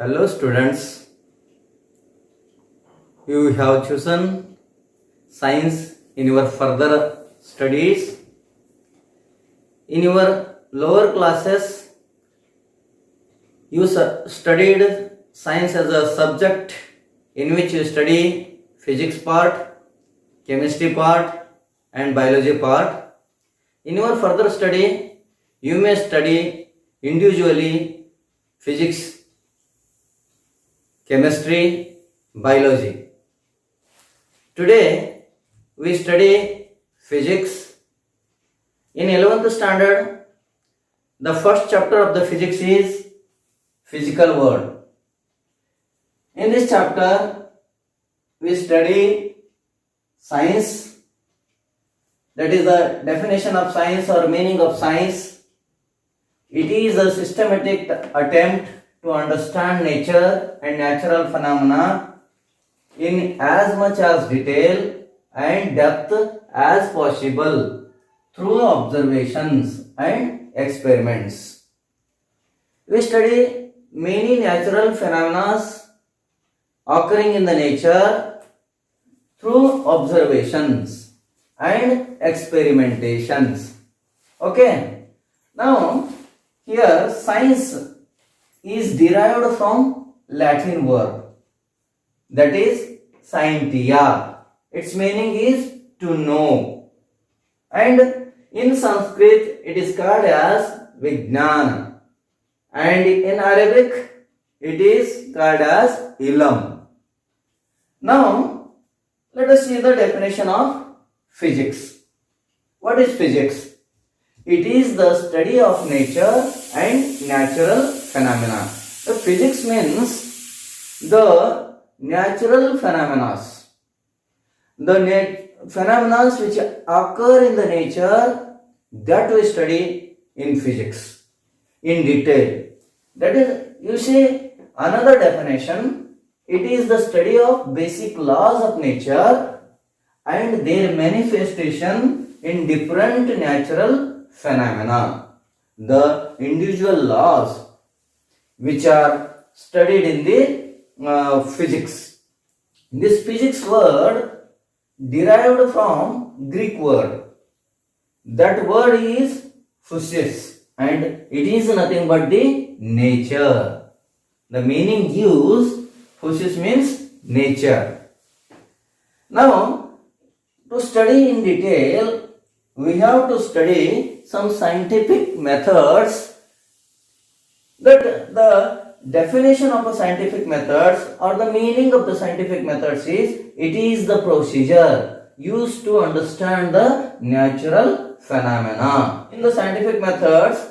Hello students, you have chosen science in your further studies. In your lower classes, you studied science as a subject in which you study physics part, chemistry part and biology part. In your further study, you may study individually physics, chemistry, biology. Today we study physics. In 11th standard, the first chapter of the physics is physical world. In this chapter, we study science, that is the definition of science or meaning of science. It is a systematic attempt to understand nature and natural phenomena in as much as detail and depth as possible through observations and experiments. We study many natural phenomena occurring in the nature through observations and experimentations. Okay. Now, here science is derived from Latin word, that is scientia. Its meaning is to know, and in Sanskrit it is called as Vijnana, and in Arabic it is called as Ilm. Now let us see the definition of physics. What is physics? It is the study of nature and natural phenomena. The physics means the natural phenomena. The phenomena which occur in the nature, that we study in physics in detail. That is, you see another definition, it is the study of basic laws of nature and their manifestation in different natural phenomena. The individual laws which are studied in the physics. This physics word derived from Greek word. That word is physis, and it is nothing but the nature. The meaning used, physis means nature. Now, to study in detail, we have to study some scientific methods. That the definition of a scientific methods or the meaning of the scientific methods is, it is the procedure used to understand the natural phenomena. In the scientific methods,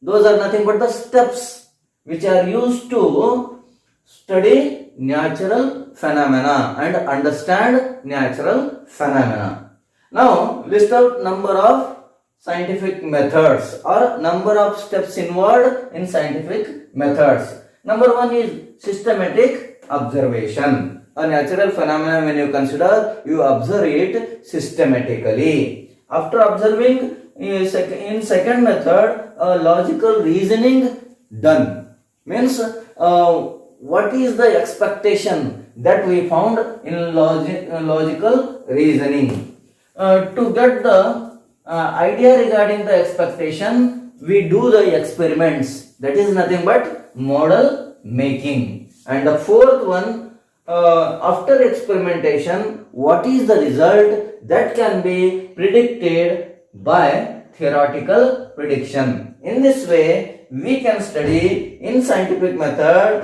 those are nothing but the steps which are used to study natural phenomena and understand natural phenomena. Now, list out number of scientific methods or number of steps involved in scientific methods. Number one is systematic observation. A natural phenomenon, when you consider, you observe it systematically. After observing, in second method, logical reasoning done. Means what is the expectation that we found in logical reasoning. To get the idea regarding the expectation, we do the experiments, that is nothing but model making. And the fourth one, after experimentation, what is the result that can be predicted by theoretical prediction. In this way, we can study in scientific method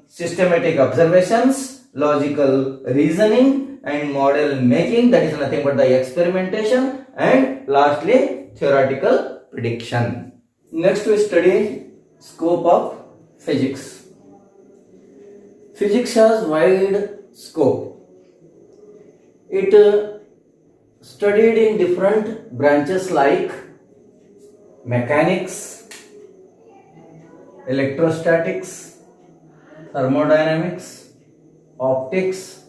systematic observations, logical reasoning and model making, that is nothing but the experimentation, and lastly theoretical prediction. Next we study scope of physics. Physics has wide scope. It studied in different branches like mechanics, electrostatics, thermodynamics, optics,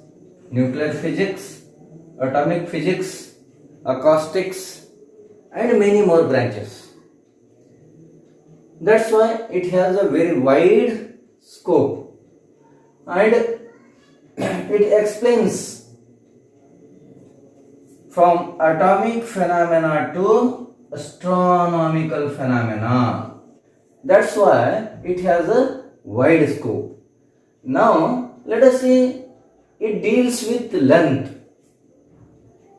nuclear physics, atomic physics, acoustics, and many more branches. That's why it has a very wide scope, and it explains from atomic phenomena to astronomical phenomena. That's why it has a wide scope. Now let us see, it deals with length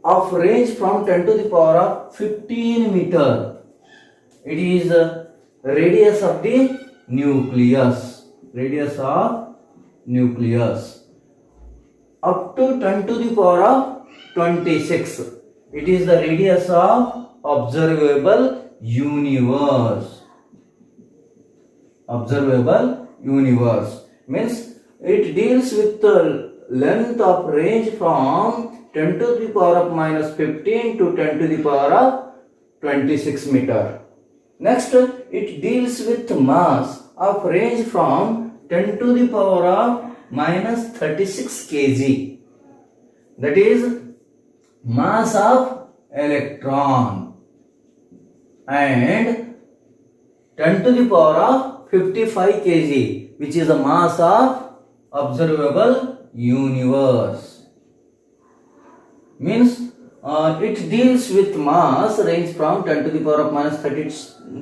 of range from 10 to the power of 15 meter. It is radius of the nucleus. Radius of nucleus up to 10 to the power of 26. It is the radius of observable universe. Observable universe means it deals with the length of range from 10 to the power of minus 15 to 10 to the power of 26 meter. Next, it deals with mass of range from 10 to the power of minus 36 kg. That is mass of electron, and 10 to the power of 55 kg, which is the mass of observable universe. Means it deals with mass range from 10 to the power of minus 30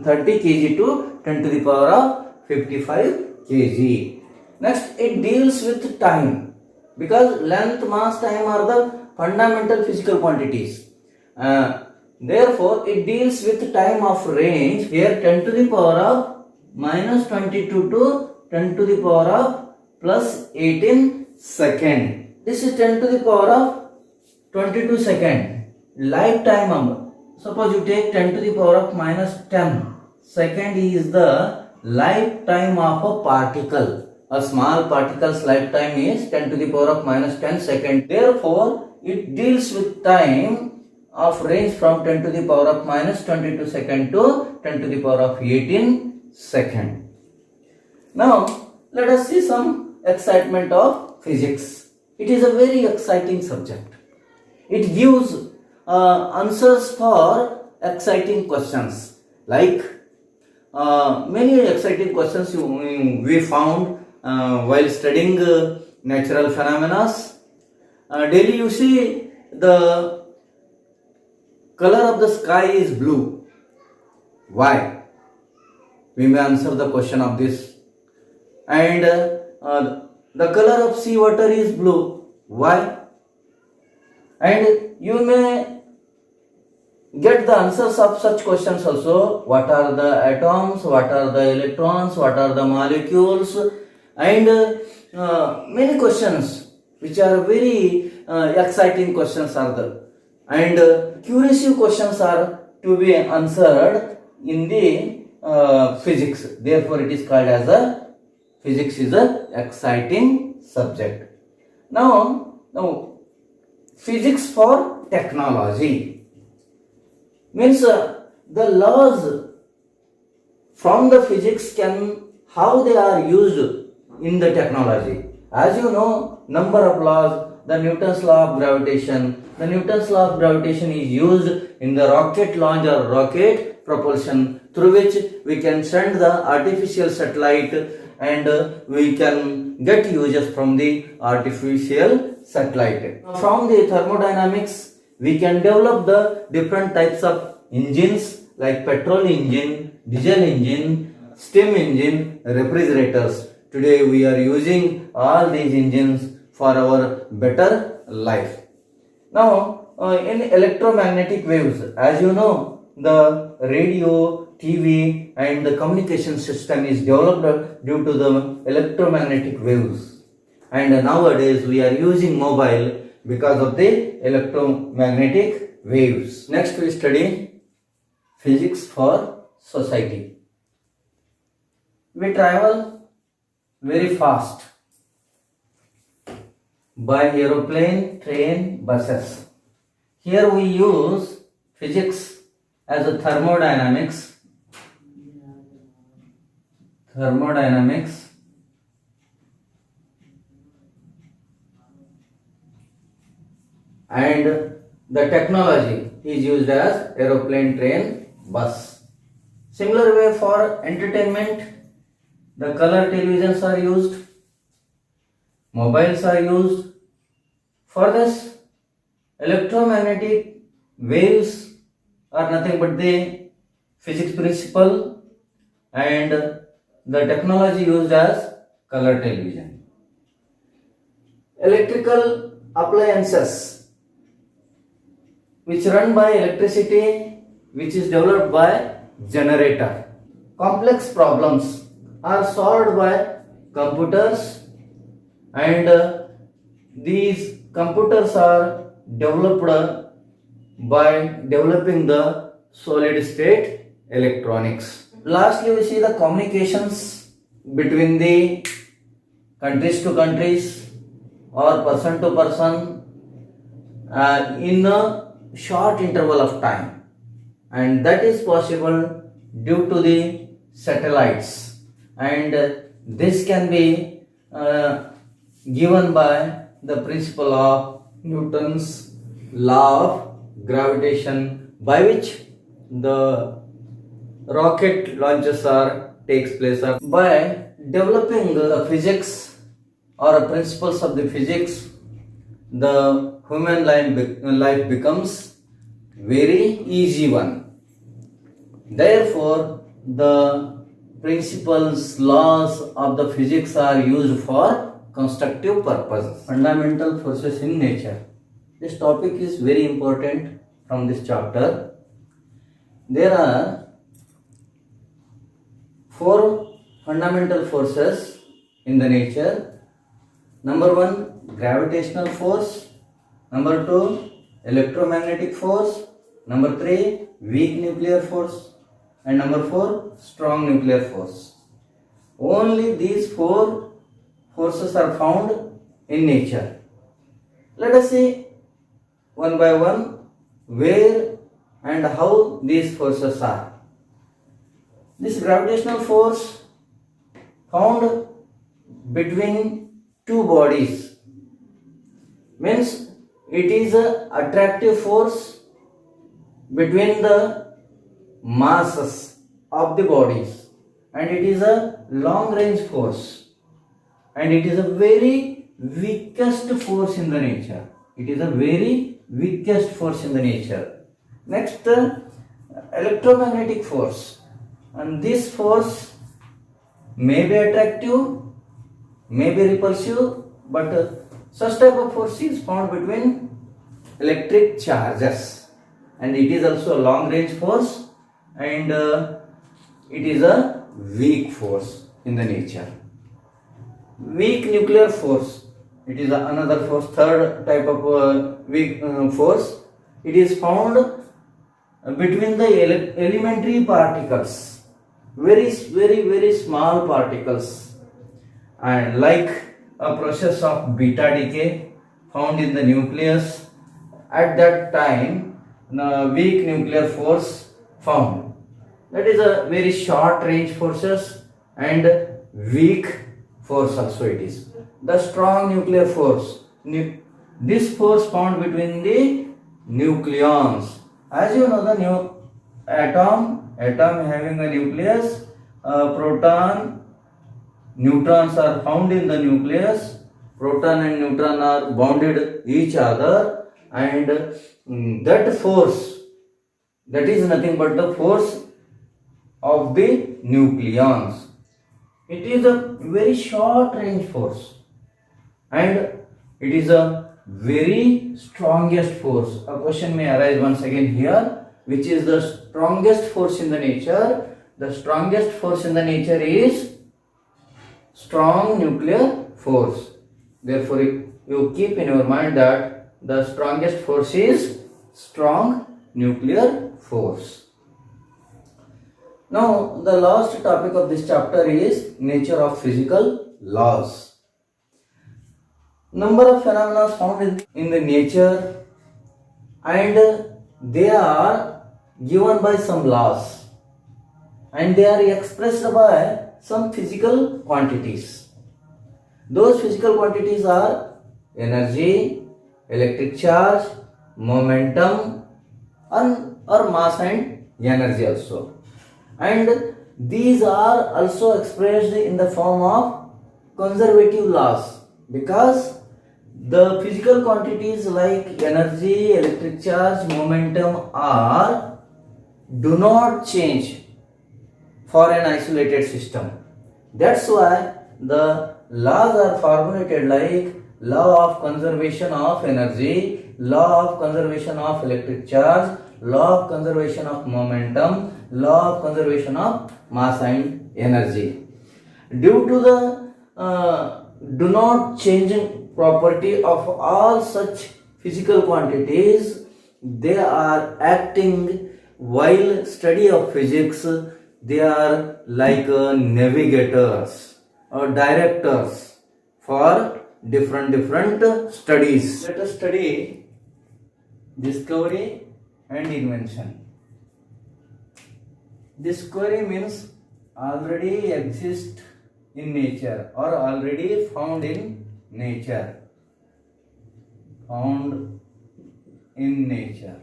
kg to 10 to the power of 55 kg. Next, it deals with time, because length, mass, time are the fundamental physical quantities. Therefore, it deals with time of range. Here 10 to the power of minus 22 to 10 to the power of plus 18 second. This is 10 to the power of 22 second. Lifetime, suppose you take 10 to the power of minus 10 second is the lifetime of a particle. A small particle's lifetime is 10 to the power of minus 10 second. Therefore, it deals with time of range from 10 to the power of minus 22 second to 10 to the power of 18 second. Now, let us see some excitement of physics. It is a very exciting subject. It gives answers for exciting questions. Like many exciting questions we found while studying natural phenomena. Daily you see the color of the sky is blue. Why? We may answer the question of this. And the color of sea water is blue. Why? And you may get the answers of such questions also. What are the atoms? What are the electrons? What are the molecules? And many questions which are very exciting questions are there. And curious questions are to be answered in the physics. Therefore, it is called as a physics is a exciting subject. Now physics for technology means the laws from the physics how they are used in the technology. As you know, number of laws, the Newton's law of gravitation. The Newton's law of gravitation is used in the rocket launch or rocket propulsion, through which we can send the artificial satellite and we can get uses from the artificial satellite. From the thermodynamics, we can develop the different types of engines like petrol engine, diesel engine, steam engine, refrigerators. Today we are using all these engines for our better life. Now in electromagnetic waves, as you know, the radio, TV and the communication system is developed due to the electromagnetic waves. And nowadays we are using mobile because of the electromagnetic waves. Next we study physics for society. We travel very fast by aeroplane, train, buses. Here we use physics as a thermodynamics. And the technology is used as aeroplane, train, bus. Similar way for entertainment, the color televisions are used, mobiles are used. For this, electromagnetic waves are nothing but the physics principle, and the technology used as color television. Electrical appliances which run by electricity, which is developed by generator. Complex problems are solved by computers, and these computers are developed by developing the solid state electronics. Lastly, we see the communications between the countries to countries or person to person in a short interval of time, and that is possible due to the satellites, and this can be given by the principle of Newton's law of gravitation, by which the rocket launches takes place. By developing the physics or principles of the physics, the human life becomes very easy one. Therefore, the principles, laws of the physics are used for constructive purposes. Fundamental forces in nature. This topic is very important from this chapter. There are 4 fundamental forces in the nature. Number 1, gravitational force. Number 2, electromagnetic force. Number 3, weak nuclear force. And number 4, strong nuclear force. Only these 4 forces are found in nature. Let us see one by one where and how these forces are. This gravitational force found between 2 bodies means it is an attractive force between the masses of the bodies, and it is a long range force, and it is a very weakest force in the nature. It is a very weakest force in the nature. Next, electromagnetic force, and this force may be attractive, may be repulsive, but such type of force is found between electric charges, and it is also a long range force, and it is a weak force in the nature. Weak nuclear force, it is another force, third type of weak force. It is found between the elementary particles, very small particles, and like a process of beta decay found in the nucleus. At that time, the weak nuclear force found. That is a very short range forces and weak force also it is. The strong nuclear force, this force found between the nucleons. As you know, the atom having a nucleus, proton, neutrons are found in the nucleus. Proton and neutron are bounded each other, and that force, that is nothing but the force of the nucleons. It is a very short range force, and it is a very strongest force. A question may arise once again here, which is the strongest force in the nature? The strongest force in the nature is strong nuclear force. Therefore, you keep in your mind that the strongest force is strong nuclear force. Now, the last topic of this chapter is nature of physical laws. Number of phenomena found in the nature, and they are given by some laws, and they are expressed by some physical quantities. Those physical quantities are energy, electric charge, momentum, or mass and energy also. And These are also expressed in the form of conservative laws, because the physical quantities like energy, electric charge, momentum are do not change for an isolated system. That's why the laws are formulated like law of conservation of energy, law of conservation of electric charge, law of conservation of momentum, law of conservation of mass and energy. Due to the do not changing property of all such physical quantities, they are acting while study of physics. They are like navigators or directors for different studies. Let us study discovery and invention. Discovery means already exist in nature or already found in nature. Found in nature.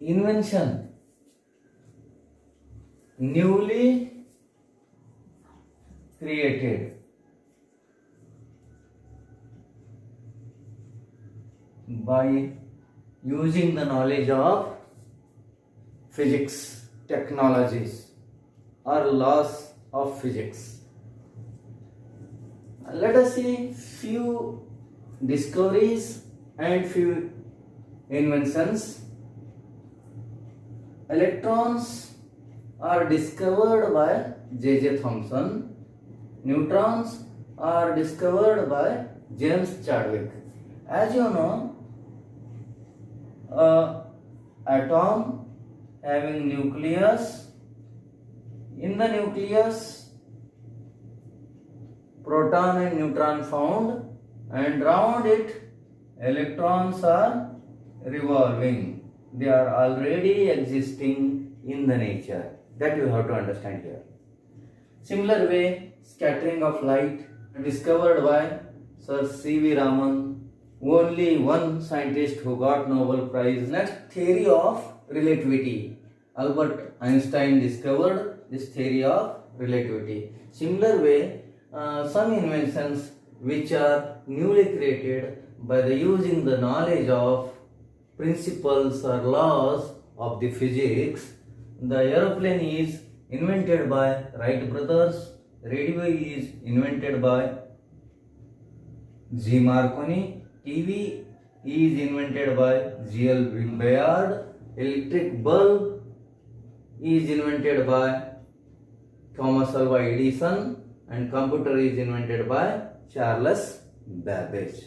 Invention, newly created. By using the knowledge of physics, technologies or laws of physics. Let us see few discoveries and few inventions. Electrons are discovered by J.J. Thomson. Neutrons are discovered by James Chadwick. As you know, atom having nucleus. In the nucleus, proton and neutron found, and round it electrons are revolving. They are already existing in the nature. That you have to understand here. Similar way, scattering of light discovered by Sir C.V. Raman, only one scientist who got Nobel Prize. Next, theory of relativity. Albert Einstein discovered this theory of relativity. Similar way, some inventions which are newly created by the using the knowledge of principles or laws of the physics. The aeroplane is invented by Wright brothers. Radio is invented by G. Marconi. TV is invented by G.L. Bayard. Electric bulb is invented by Thomas Alva Edison, and computer is invented by Charles Babbage.